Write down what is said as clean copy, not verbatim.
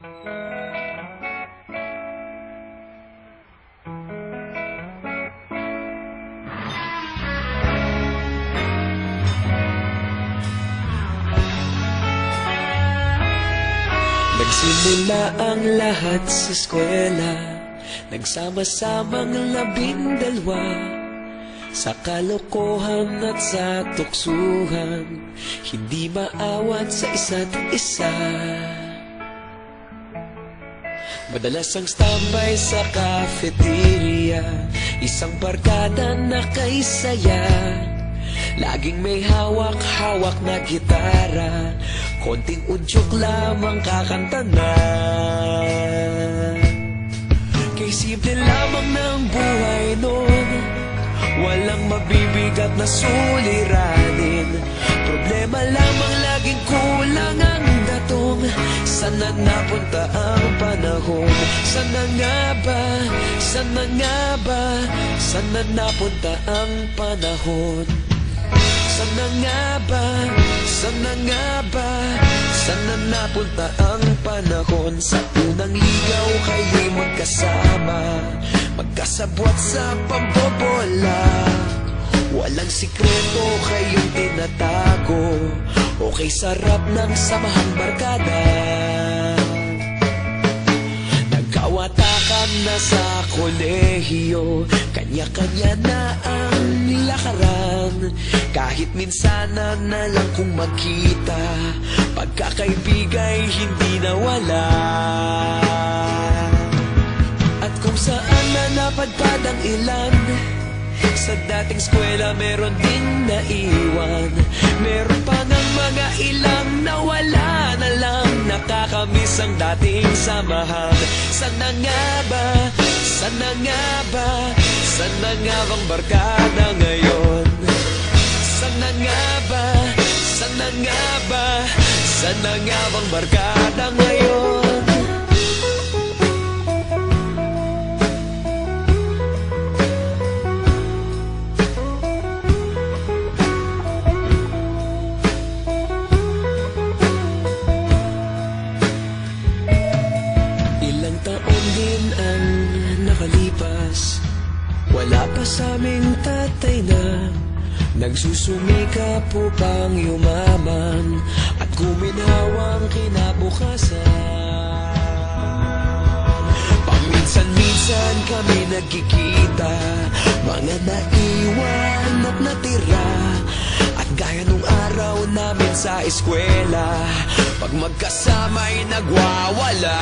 Nagsimula ang lahat sa eskwela, nagsama-samang 12 sa kalokohan at sa tuksuhan, hindi maawat sa isa't isa. Madalas ang standby sa cafeteria, isang barkada na kay saya. Laging may hawak-hawak na gitara, konting udyok lamang kakanta na. Kay simple lamang ng buhay noon, walang mabibigat na suliranin. Problema lamang laging kulang ang datong. Sana napunta ang panahon? Sana nga ba? Sana nga ba? Sana napunta ang panahon? Sana nga ba? Sana nga ba? Sana napunta ang panahon? Sa unang ligaw kayo'y magkasama, magkasabwat sa pambobola. Walang sikreto kayong tinatago, okay sarap ng samahang barkada. Nagkawatakan na sa kolehiyo, kanya-kanya na ang lakaran. Kahit minsana na lang kung magkita, pagkakaibigay hindi nawala. At kung saan na napadpad ang ilan, sa dating eskwela meron ding naiwan. Meron pa ng mga ilang nawala na lang, nakakamiss ang dating samahan. Sana nga ba? Sana nga ba? Sana nga bang barkada ngayon? Sana nga ba? Sana nga ba? Sana nga bang barkada ngayon? Ilang taon din ang nakalipas, wala pa sa aming tatay na nagsusumikap upang yumaman at guminhawang kinabukasan. Paminsan-minsan kami nagkikita, mga naiwan at natira. At gaya nung araw namin sa eskwela, pag magkasama'y nagwawala.